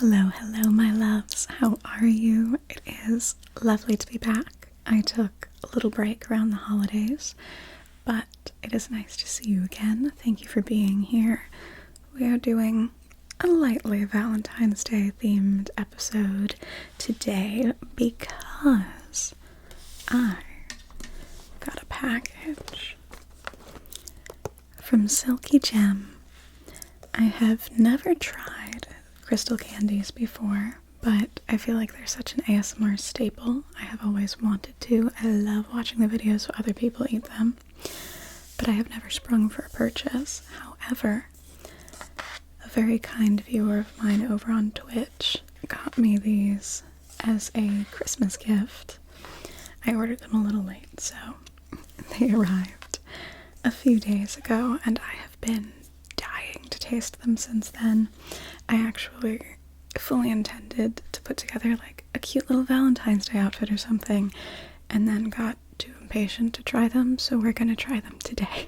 Hello, hello, my loves. How are you? It is lovely to be back. I took a little break around the holidays, but it is nice to see you again. Thank you for being here. We are doing a lightly Valentine's Day themed episode today because I got a package from Silky Gem. I have never tried crystal candies before, but I feel like they're such an ASMR staple. I have always wanted to. I love watching the videos of other people eat them, but I have never sprung for a purchase. However, a very kind viewer of mine over on Twitch got me these as a Christmas gift. I ordered them a little late, so they arrived a few days ago, and I have been dying to taste them since then. I actually fully intended to put together like a cute little Valentine's Day outfit or something, and then got too impatient to try them, so we're gonna try them today.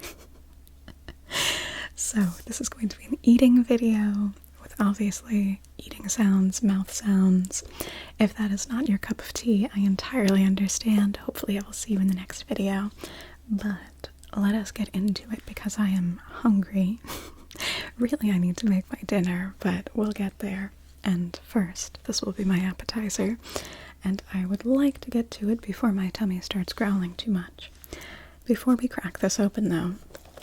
So this is going to be an eating video with obviously eating sounds, mouth sounds. If that is not your cup of tea, I entirely understand. Hopefully I will see you in the next video, but let us get into it because I am hungry. Really, I need to make my dinner, but we'll get there. And first, this will be my appetizer, and I would like to get to it before my tummy starts growling too much. Before we crack this open, though,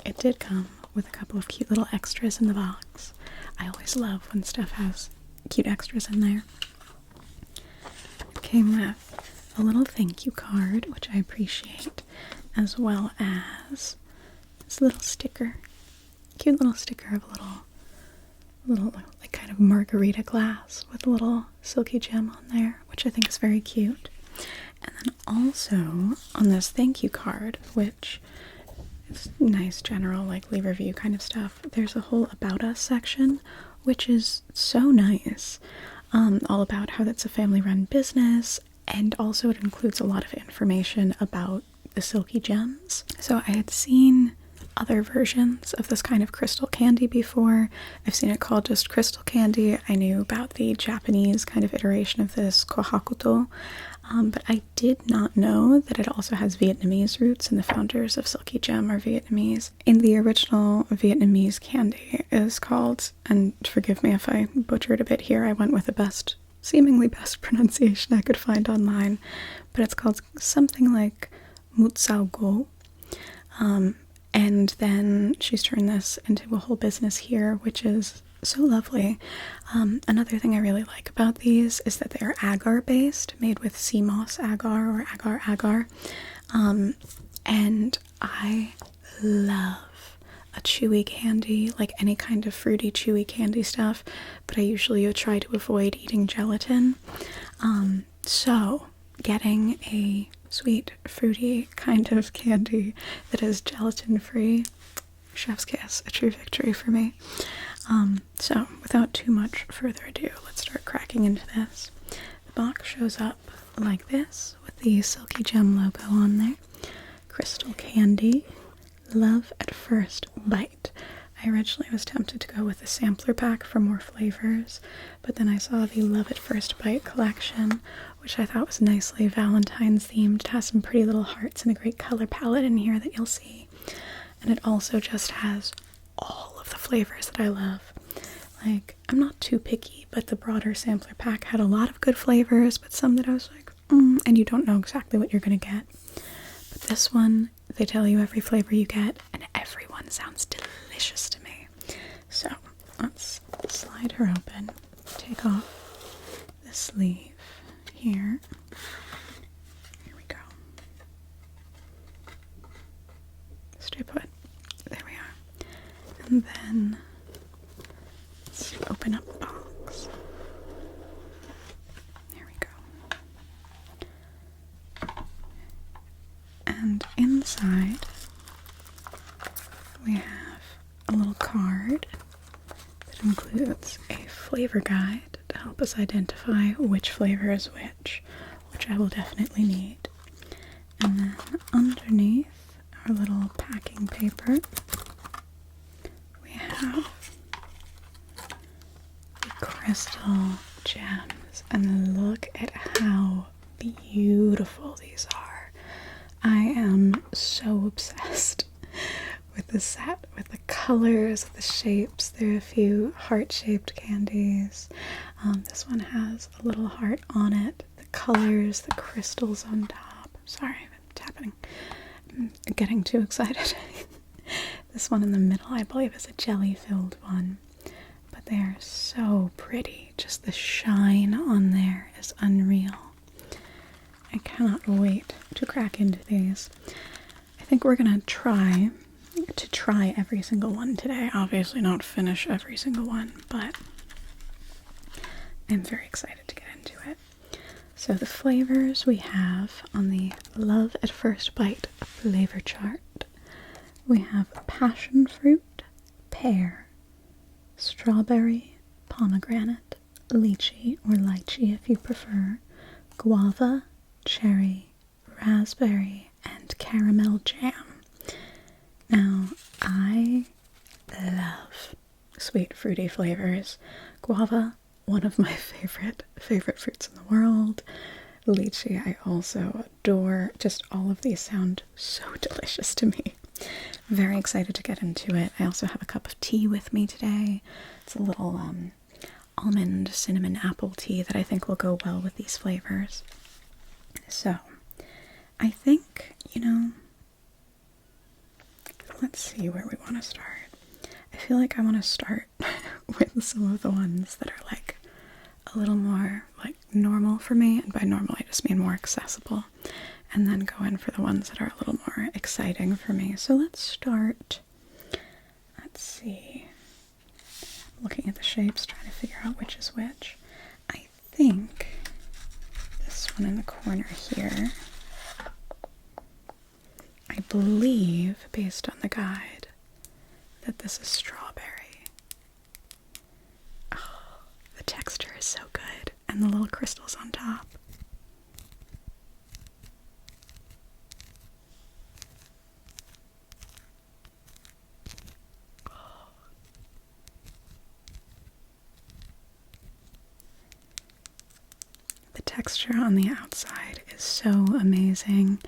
it did come with a couple of cute little extras in the box. I always love when stuff has cute extras in there. It came with a little thank you card, which I appreciate, as well as this little sticker. Cute little sticker of a little like kind of margarita glass with a little Silky Gem on there, which I think is very cute. And then also on this thank you card, which is nice general like leave review kind of stuff, there's a whole about us section, which is so nice. All about how that's a family run business, and also it includes a lot of information about the Silky Gems. So I had seen other versions of this kind of crystal candy before. I've seen it called just crystal candy. I knew about the Japanese kind of iteration of this kohakuto, but I did not know that it also has Vietnamese roots, and the founders of Silky Gem are Vietnamese. In the original, Vietnamese candy is called, and forgive me if I butchered a bit here, I went with the seemingly best pronunciation I could find online, but it's called something like mut sao go. And then she's turned this into a whole business here, which is so lovely. Another thing I really like about these is that they are agar based, made with sea moss agar or agar. And I love a chewy candy, like any kind of fruity chewy candy stuff, but I usually try to avoid eating gelatin. So getting a sweet, fruity kind of candy that is gelatin-free, chef's kiss, a true victory for me. So without too much further ado, let's start cracking into this. The box shows up like this with the Silky Gem logo on there. Crystal candy, love at first bite. I originally was tempted to go with a sampler pack for more flavors, but then I saw the Love at First Bite collection, which I thought was nicely Valentine's themed. It has some pretty little hearts and a great color palette in here that you'll see. And it also just has all of the flavors that I love. Like, I'm not too picky, but the broader sampler pack had a lot of good flavors, but some that I was like, and you don't know exactly what you're gonna get. But this one, they tell you every flavor you get, and every one sounds delicious to me. So let's slide her open, take off the sleeve here. Here we go. Stay put. There we are. And then let's open up the box. There we go. And inside we have a little card that includes a flavor guide to help us identify which flavor is which I will definitely need. And then underneath our little packing paper, we have the crystal Gems. And look at how beautiful these are. I am so obsessed with the set, with the colors, the shapes. There are a few heart-shaped candies. This one has a little heart on it. The colors, the crystals on top. Sorry, I'm tapping. I'm getting too excited. This one in the middle, I believe, is a jelly-filled one. But they are so pretty. Just the shine on there is unreal. I cannot wait to crack into these. I think we're gonna try every single one today. Obviously not finish every single one, but I'm very excited to get into it. So the flavors we have on the Love at First Bite flavor chart. We have passion fruit, pear, strawberry, pomegranate, lychee or lychee if you prefer, guava, cherry, raspberry, and caramel jam. Now, I love sweet fruity flavors. Guava, one of my favorite fruits in the world. Lychee, I also adore. Just all of these sound so delicious to me. Very excited to get into it. I also have a cup of tea with me today. It's a little almond cinnamon apple tea that I think will go well with these flavors. So, I think, let's see where we want to start. I feel like I want to start with some of the ones that are like a little more like normal for me, and by normal I just mean more accessible, and then go in for the ones that are a little more exciting for me. So let's start, let's see, looking at the shapes, trying to figure out which is which. I think this one in the corner here, I believe, based on the guide, that this is strawberry. Oh, the texture is so good, and the little crystals on top. Oh. The texture on the outside is so amazing.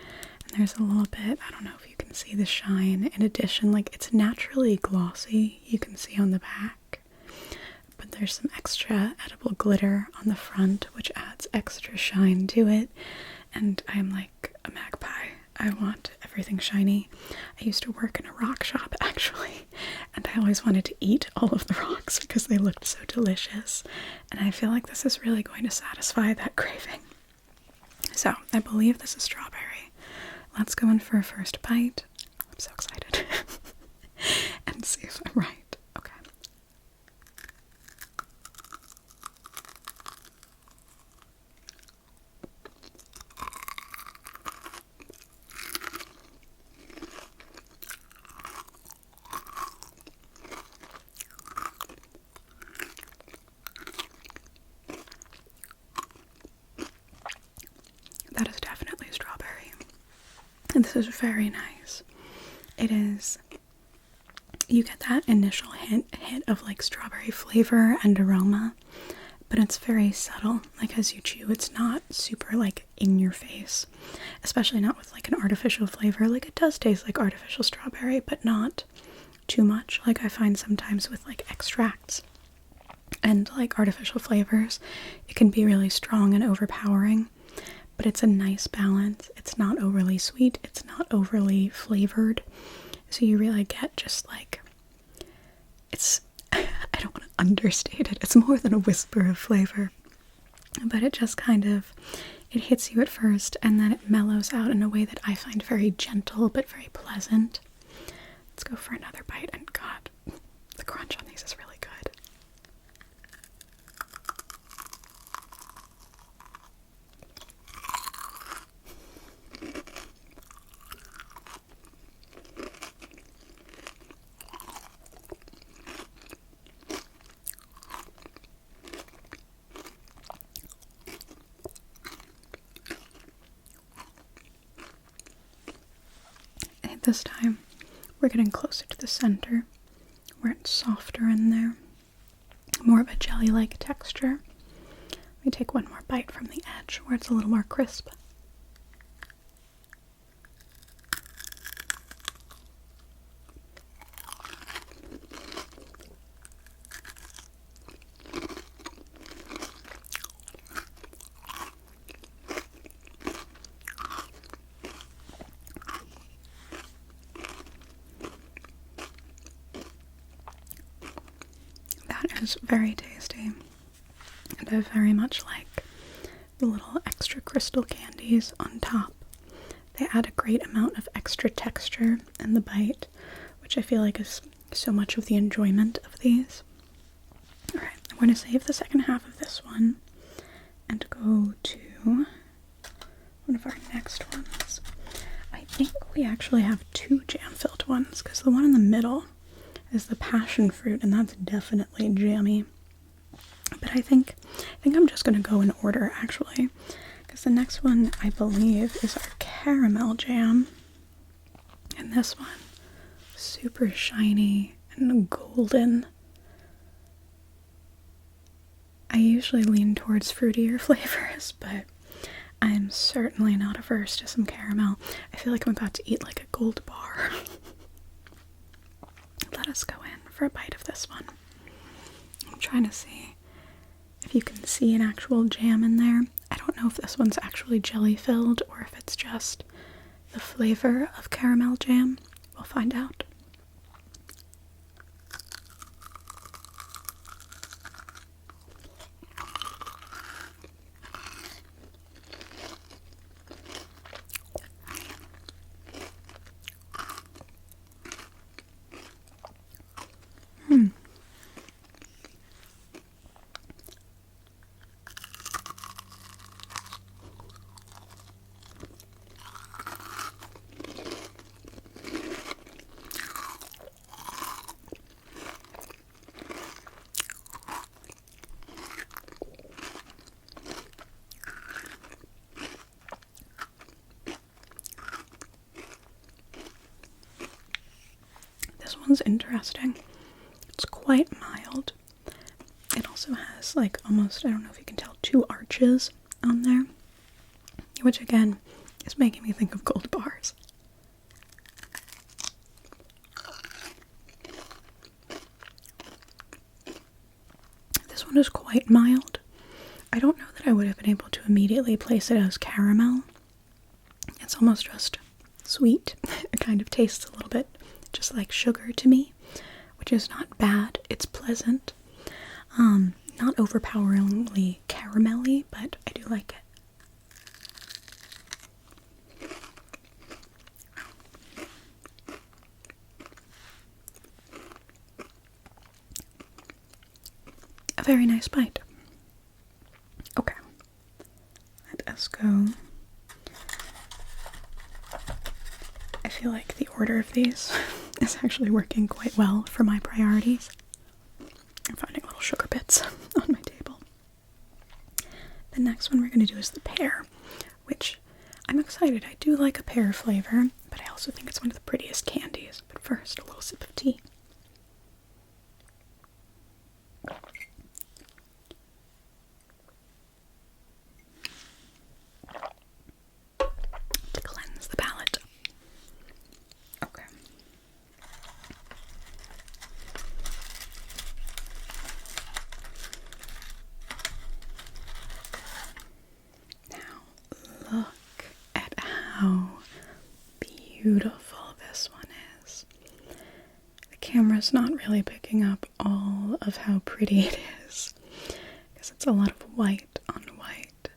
There's a little bit, I don't know if you can see the shine. In addition, like, it's naturally glossy, you can see on the back, but there's some extra edible glitter on the front, which adds extra shine to it. And I'm like a magpie. I want everything shiny. I used to work in a rock shop, actually, and I always wanted to eat all of the rocks because they looked so delicious. And I feel like this is really going to satisfy that craving. So, I believe this is strawberry. Let's go in for a first bite. I'm so excited. And see if I'm right. Okay. That is definitely strawberry. And this is very nice. It is, you get that initial hit of like strawberry flavor and aroma, but it's very subtle. Like as you chew, it's not super like in your face, especially not with like an artificial flavor. Like it does taste like artificial strawberry, but not too much. Like I find sometimes with like extracts and like artificial flavors, it can be really strong and overpowering. But it's a nice balance. It's not overly sweet. It's not overly flavored. So you really get just like, it's, I don't want to understate it. It's more than a whisper of flavor. But it just kind of, it hits you at first and then it mellows out in a way that I find very gentle but very pleasant. Let's go for another bite. And God, the crunch on these is really good. This time, we're getting closer to the center, where it's softer in there, more of a jelly-like texture. Let me take one more bite from the edge where it's a little more crisp. That is very tasty, and I very much like the little extra crystal candies on top. They add a great amount of extra texture in the bite, which I feel like is so much of the enjoyment of these. Alright, I'm going to save the second half of this one and go to one of our next ones. I think we actually have two jam-filled ones, because the one in the middle is the passion fruit, and that's definitely jammy. But I think I'm just going to go in order, actually, because the next one, I believe, is our caramel jam. And this one, super shiny and golden. I usually lean towards fruitier flavors, but I'm certainly not averse to some caramel. I feel like I'm about to eat like a gold bar. Let us go in for a bite of this one. I'm trying to see if you can see an actual jam in there. I don't know if this one's actually jelly filled or if it's just the flavor of caramel jam. We'll find out. This one's interesting. It's quite mild. It also has like almost, I don't know if you can tell, two arches on there, which again is making me think of gold bars. This one is quite mild. I don't know that I would have been able to immediately place it as caramel. It's almost just sweet. It kind of tastes a little bit just like sugar to me, which is not bad. It's pleasant. Not overpoweringly caramelly, but I do like it. A very nice bite. Okay, let us go. I feel like the order of these is actually working quite well for my priorities. I'm finding little sugar bits on my table. The next one we're going to do is the pear, which I'm excited. I do like a pear flavor, but I also think it's one of the prettiest candies. But first, a little sip of tea. To cleanse the palate. Okay. Now, look at how beautiful this one is. The camera's not really picking up all of how pretty it is, because it's a lot of white on white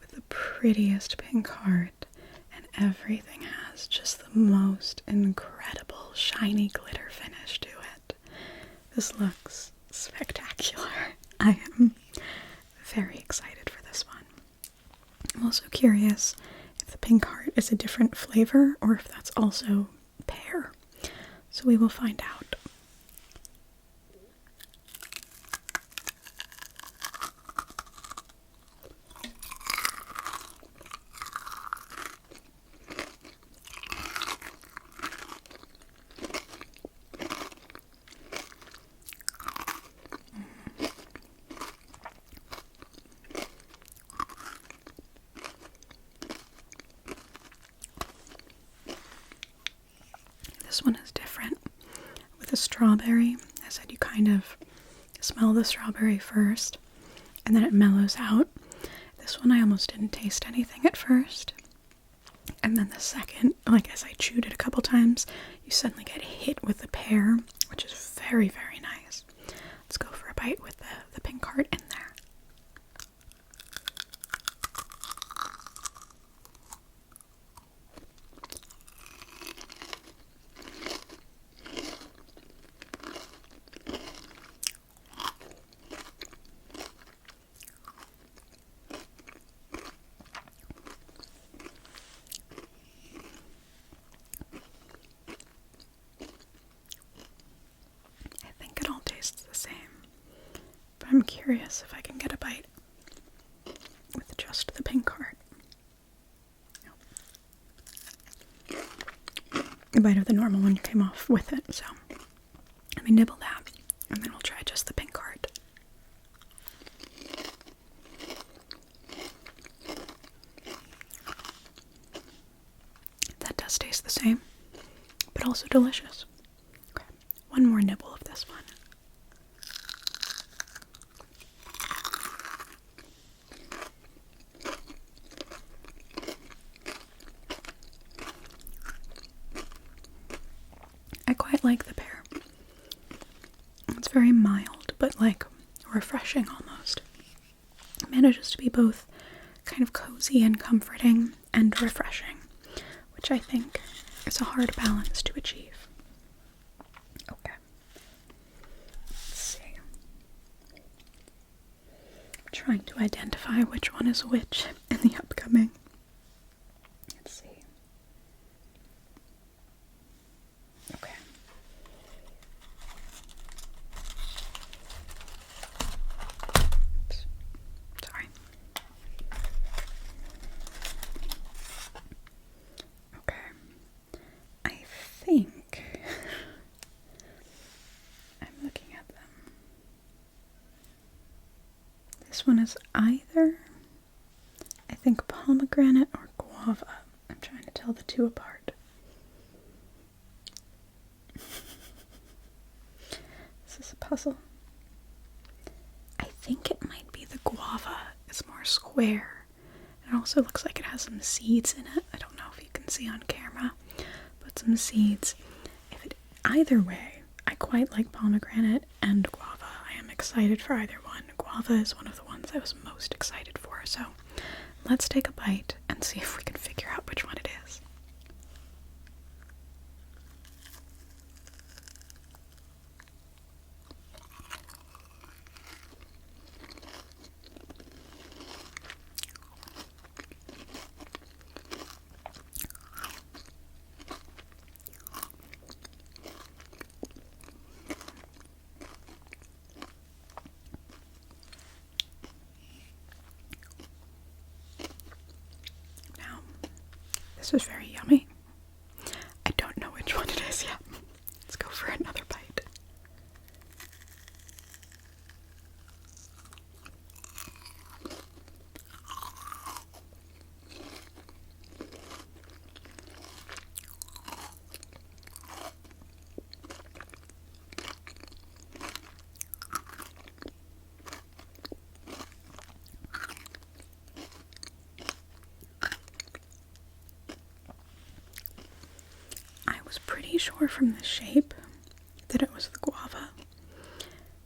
with the prettiest pink heart, and everything has just the most incredible shiny glitter finish to it. This looks spectacular. I am very excited for this one. I'm also curious if the pink heart is a different flavor or if that's also pear. So we will find out. this one is different. With a strawberry, I said you kind of smell the strawberry first, and then it mellows out. This one I almost didn't taste anything at first. And then the second, like as I chewed it a couple times, you suddenly get hit with the pear, which is very, very nice. Let's go for a bite with the pink heart in there. I'm curious if I can get a bite with just the pink heart. A bite of the normal one came off with it, so let me nibble that, and then we'll try just the pink heart. That does taste the same, but also delicious. Okay, one more nibble of this one. I quite like the pear. It's very mild, but like refreshing almost. It manages to be both kind of cozy and comforting and refreshing, which I think is a hard balance to achieve. Okay. Let's see. I'm trying to identify which one is which in the upcoming. Let's see. Okay. Oops. Sorry. Okay. I think I'm looking at them. This one is either, I think, pomegranate or guava. I'm trying to tell the two apart. Is this a puzzle? I think it might be the guava. It's more square. It also looks like it has some seeds in it. I don't know if you can see on camera, but some seeds. Either way, I quite like pomegranate and guava. I am excited for either one. Guava is one of the ones I was most excited for, so let's take a bite and see if we can figure out which one it is. This is very yummy. I don't know which one it is yet. Let's go for another bite. Pretty sure from the shape that it was the guava,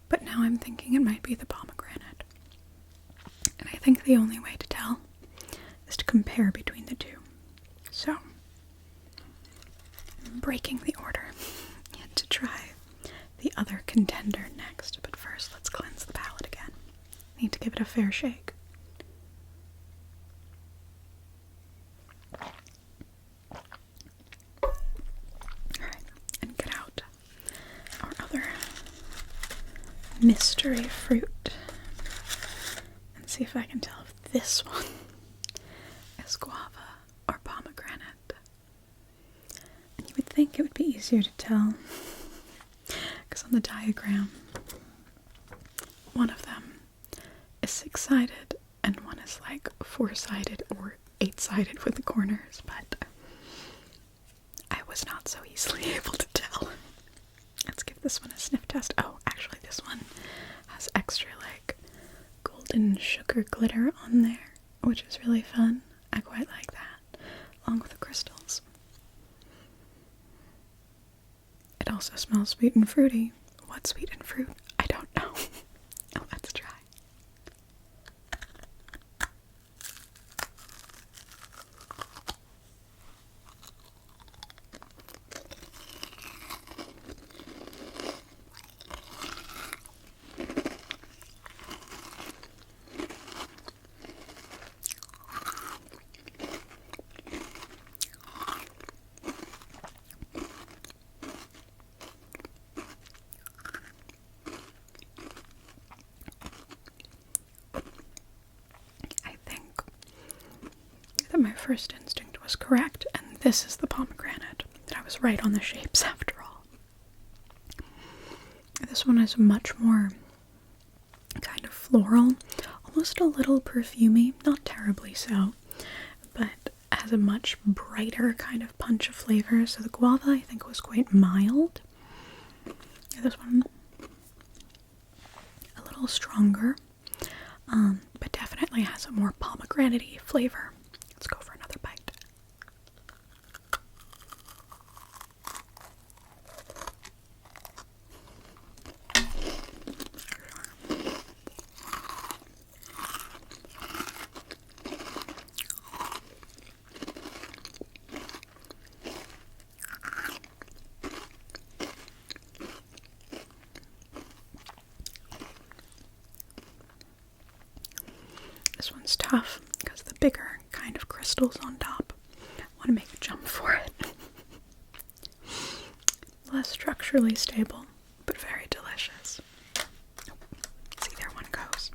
but now I'm thinking it might be the pomegranate. And I think the only way to tell is to compare between the two. So, I'm breaking the order and to try the other contender next, but first let's cleanse the palate again. Need to give it a fair shake. Mystery fruit and see if I can tell if this one is guava or pomegranate. And you would think it would be easier to tell because on the diagram one of them is 6-sided and one is like 4-sided or 8-sided with the corners, but I was not so easily able to This one is sniff test. Oh, actually this one has extra like golden sugar glitter on there, which is really fun. I quite like that, along with the crystals. It also smells sweet and fruity. What sweet and fruit? I don't know. Let's try. That my first instinct was correct, and this is the pomegranate. That I was right on the shapes after all. This one is much more kind of floral, almost a little perfumey, not terribly so, but has a much brighter kind of punch of flavor. So the guava I think was quite mild. This one a little stronger, but definitely has a more pomegranate-y flavor. Let's go for another bite. This one's tough because the bigger kind of crystals on top. I want to make a jump for it. Less structurally stable, but very delicious. See, there one goes.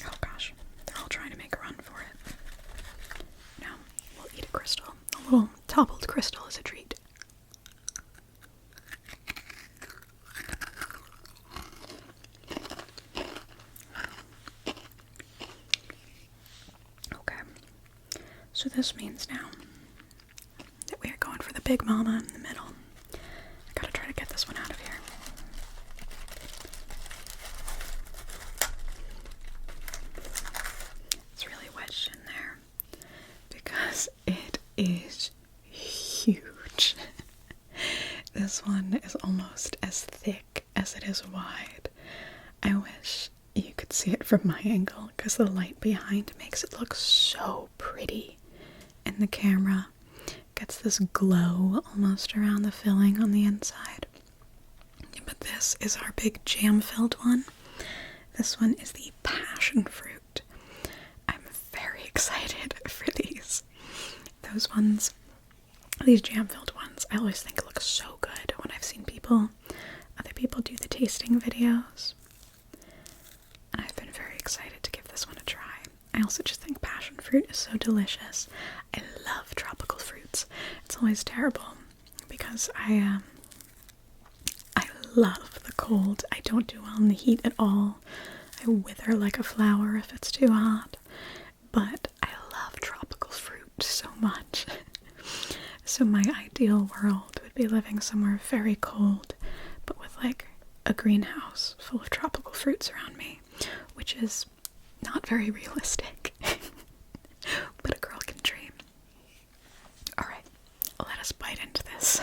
Oh gosh, they're all trying to make a run for it. Now, we'll eat a crystal. A little toppled crystal is a treat. So this means now that we are going for the big mama in the middle. I gotta try to get this one out of here. It's really wedged in there because it is huge. This one is almost as thick as it is wide. I wish you could see it from my angle because the light behind makes it look so pretty. In the camera, gets this glow almost around the filling on the inside. But this is our big jam-filled one. This one is the passion fruit. I'm very excited for these. Those ones, these jam-filled ones, I always think look so good when I've seen other people do the tasting videos. And I've been very excited to give this one a try. I also just think passion fruit is so delicious. I love tropical fruits. It's always terrible because I love the cold. I don't do well in the heat at all. I wither like a flower if it's too hot. But I love tropical fruit so much. So my ideal world would be living somewhere very cold, but with like a greenhouse full of tropical fruits around me, which is not very realistic, but a girl can dream. Alright, let us bite into this.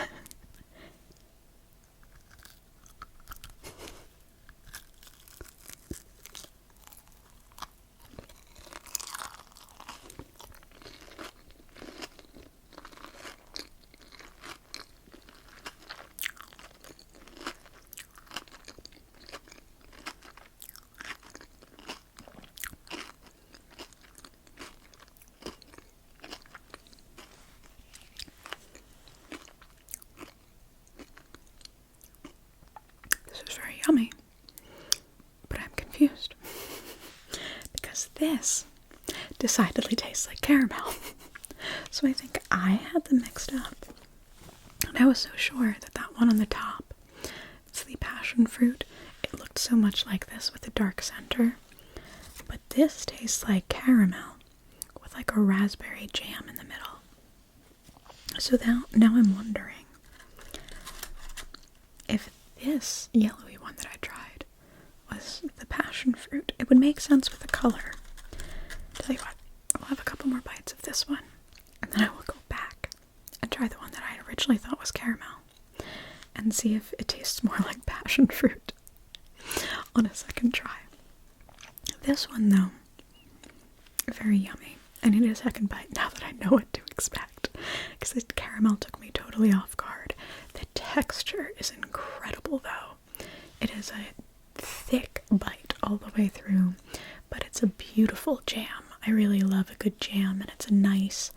Yummy, but I'm confused because this decidedly tastes like caramel. So I think I had them mixed up, and I was so sure that that one on the top, it's the passion fruit, it looked so much like this with a dark center, but this tastes like caramel with like a raspberry jam in the middle. So now I'm wondering if this yellowy one that I tried was the passion fruit, it would make sense with the color. Tell you what, I'll have a couple more bites of this one, and then I will go back and try the one that I originally thought was caramel, and see if it tastes more like passion fruit on a second try. This one, though, very yummy. I need a second bite now that I know what to expect, because the caramel took me totally off guard. The texture is incredible, though. It is a thick bite all the way through, but it's a beautiful jam. I really love a good jam, and it's a nice,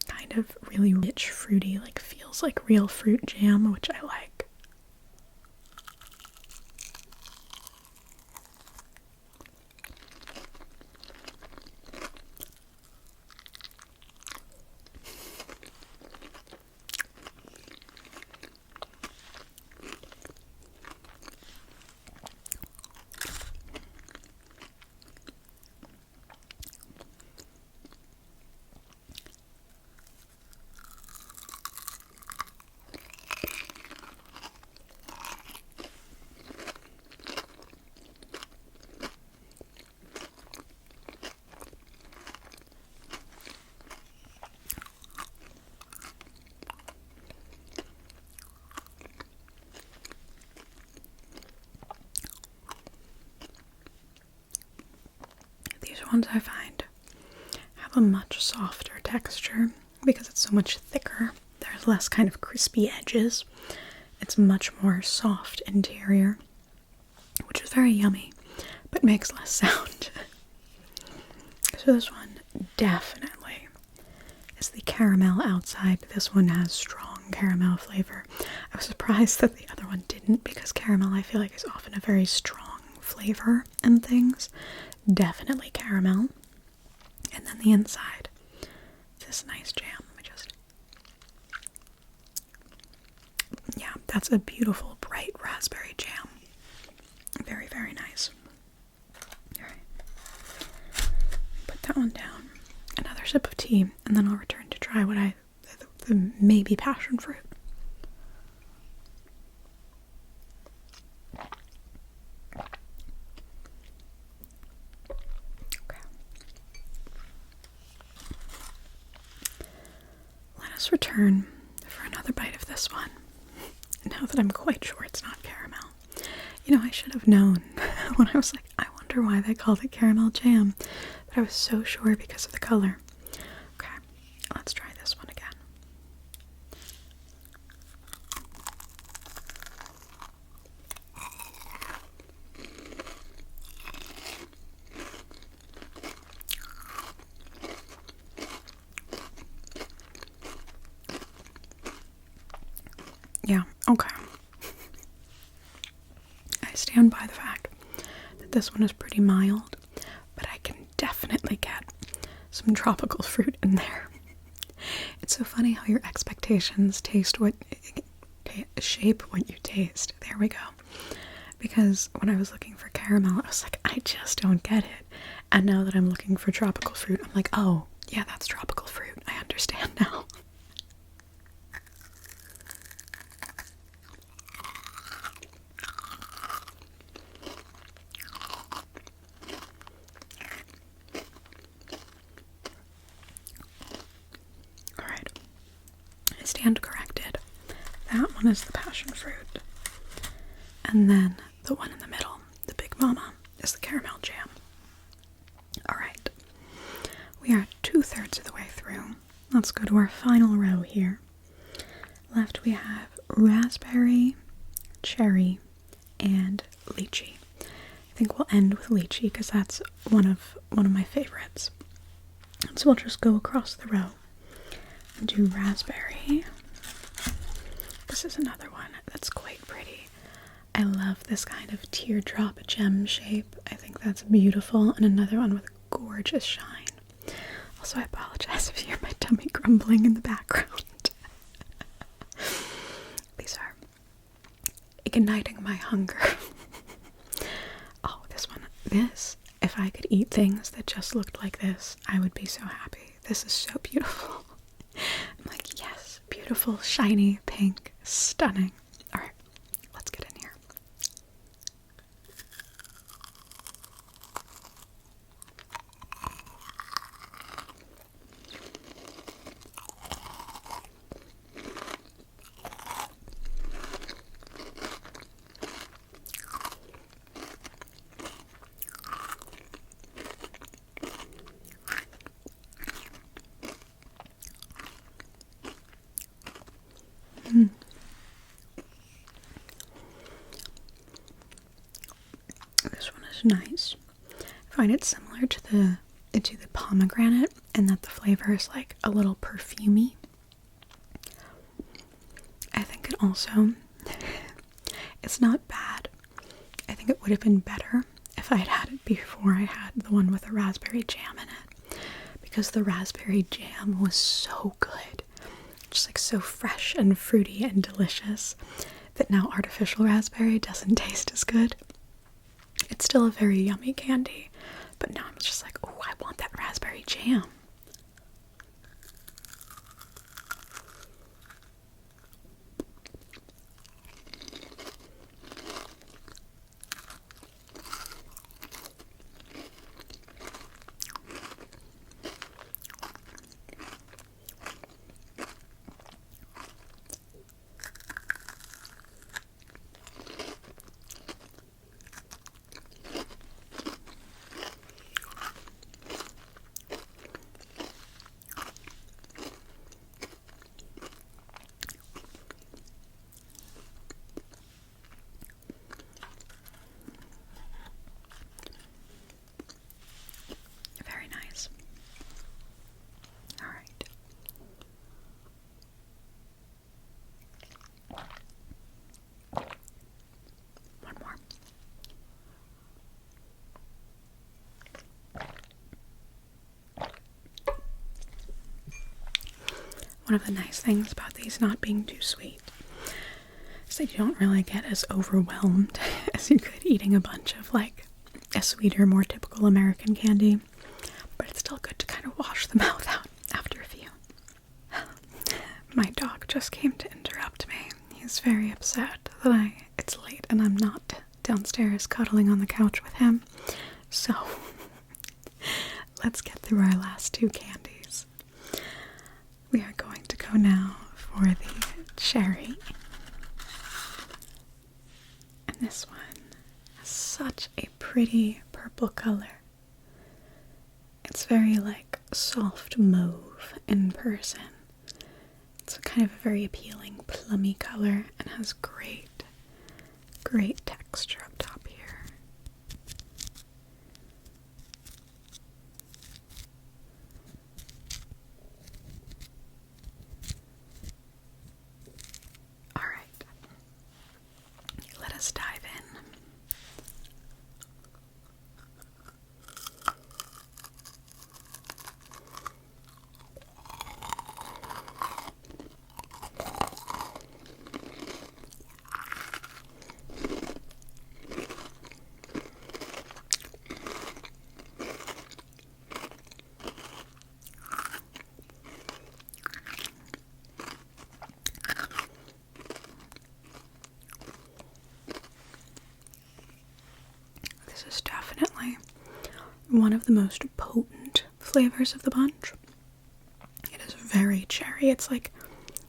kind of really rich, fruity, like feels like real fruit jam, which I like. Ones I find have a much softer texture because it's so much thicker. There's less kind of crispy edges. It's much more soft interior, which is very yummy, but makes less sound. So this one definitely is the caramel outside. This one has strong caramel flavor. I was surprised that the other one didn't, because caramel I feel like is often a very strong flavor in things. Definitely caramel. And then the inside, this nice jam. Yeah, that's a beautiful bright raspberry jam. Very, very nice. Alright. Put that one down. Another sip of tea, and then I'll return to try what the maybe passion fruit. Return for another bite of this one, now that I'm quite sure it's not caramel. You know, I should have known when I was like, I wonder why they called it caramel jam, but I was so sure because of the color. Okay, let's try this one again. Yeah, okay. I stand by the fact that this one is pretty mild, but I can definitely get some tropical fruit in there. It's so funny how your expectations shape what you taste. There we go. Because when I was looking for caramel, I was like, I just don't get it. And now that I'm looking for tropical fruit, I'm like, oh, yeah, that's tropical fruit. I understand now. Stand corrected. That one is the passion fruit. And then the one in the middle, the Big Mama, is the caramel jam. Alright. We are 2/3 of the way through. Let's go to our final row here. Left we have raspberry, cherry, and lychee. I think we'll end with lychee because that's one of my favorites. So we'll just go across the row and do raspberry. This is another one that's quite pretty. I love this kind of teardrop gem shape. I think that's beautiful. And another one with a gorgeous shine. Also, I apologize if you hear my tummy grumbling in the background. These are igniting my hunger. Oh, this one. This, if I could eat things that just looked like this, I would be so happy. This is so beautiful. I'm like, yes, beautiful, shiny, pink, stunning. Alright, let's is nice. I find it similar to the pomegranate, and that the flavor is like a little perfumey. I think it also, it's not bad. I think it would have been better if I had had it before I had the one with the raspberry jam in it, because the raspberry jam was so good, just like so fresh and fruity and delicious, that now artificial raspberry doesn't taste as good. It's still a very yummy candy, but now I'm just like, oh, I want that raspberry jam. Very nice. All right. One more. One of the nice things about these not being too sweet is that you don't really get as overwhelmed as you could eating a bunch of like a sweeter, more typical American candy, but it's still good to kind of wash the mouth out after a few. My dog just came to interrupt me. He's very upset that it's late and I'm not downstairs cuddling on the couch with him. So let's get through our last two candies. We are going to go now for the cherry. And this one has such a pretty purple color. It's very like soft mauve in person. It's kind of a very appealing plummy color and has great texture up top here. Alright, let us dive in. This is definitely one of the most potent flavors of the bunch. It is very cherry. It's like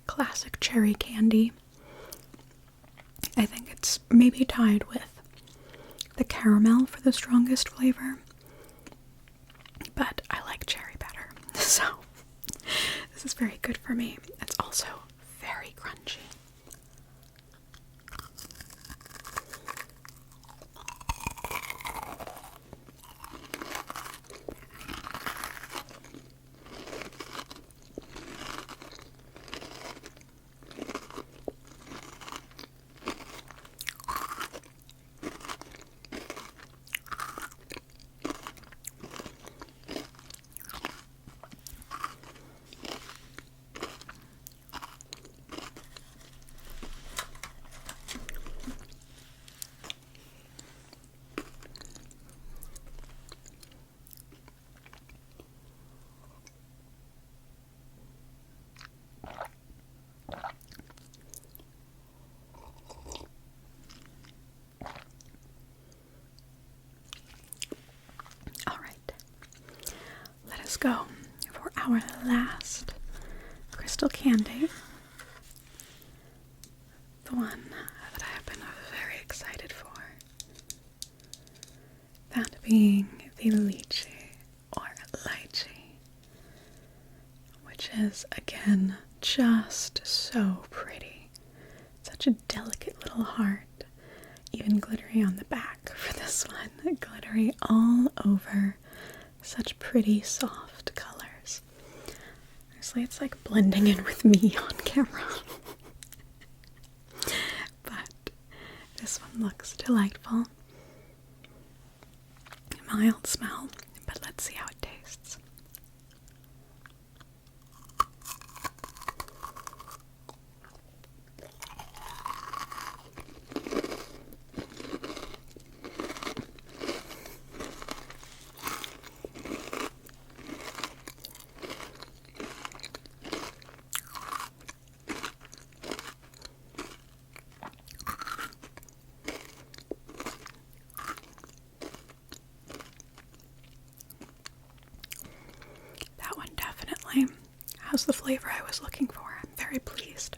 classic cherry candy. I think it's maybe tied with the caramel for the strongest flavor, but I like cherry better. So this is very good for me. It's also very crunchy. Go for our last crystal candy, the one that I have been very excited for, that being the lychee or lychee, which is again just so pretty. Such a delicate little heart, even glittery on the back for the this one glittery all over. Such pretty soft colors. Honestly, it's like blending in with me on camera. But this one looks delightful. Mild smell, but let's see how it tastes. That one definitely has the flavor I was looking for. I'm very pleased.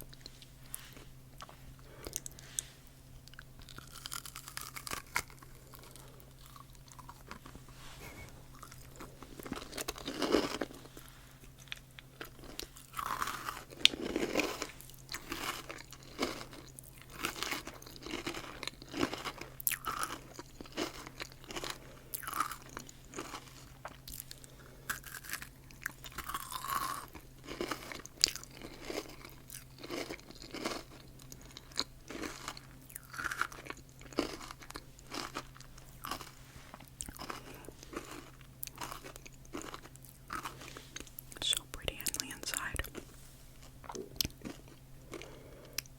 So pretty on the inside.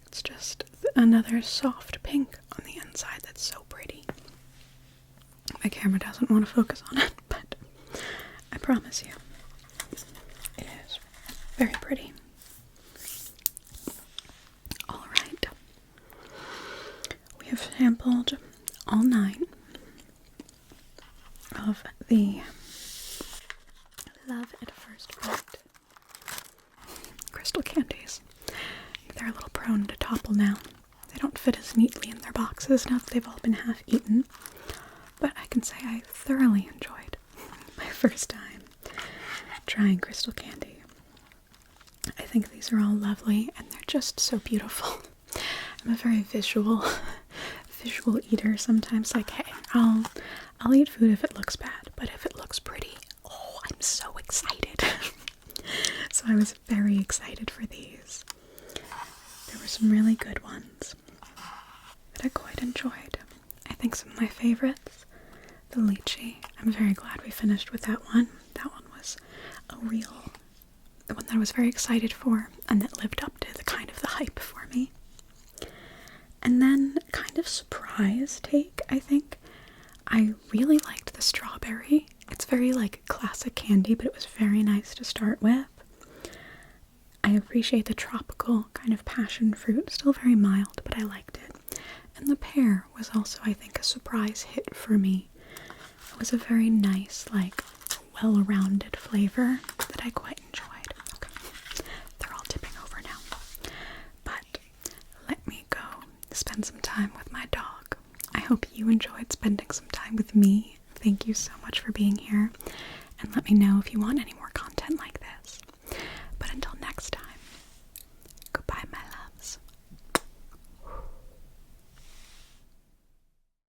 It's just another soft pink on the inside that's so pretty. My camera doesn't want to focus on it, but I promise you, it is very pretty. Alright, we have sampled all 9 of the Love at First Bite crystal candies. They're a little prone to topple now. They don't fit as neatly in their boxes now that they've all been half eaten. But I can say I thoroughly enjoyed my first time trying crystal candy. I think these are all lovely and they're just so beautiful. I'm a very visual eater sometimes. Like, hey, I'll eat food if it looks bad, but if it looks pretty, oh, I'm so excited. So I was very excited for these. There were some really good ones that I quite enjoyed. I think some of my favorites, the lychee. I'm very glad we finished with that one. That one was the one that I was very excited for and that lived up to the kind of the hype for me. And then kind of surprise take, I think. I really liked the strawberry. It's very like classic candy, but it was very nice to start with. I appreciate the tropical kind of passion fruit, still very mild, but I liked it. And the pear was also, I think, a surprise hit for me. It was a very nice, like, well-rounded flavor that I quite enjoyed. Okay, they're all tipping over now. But let me go spend some time with my dog. I hope you enjoyed spending some time with me. Thank you so much for being here. And let me know if you want any more content like this.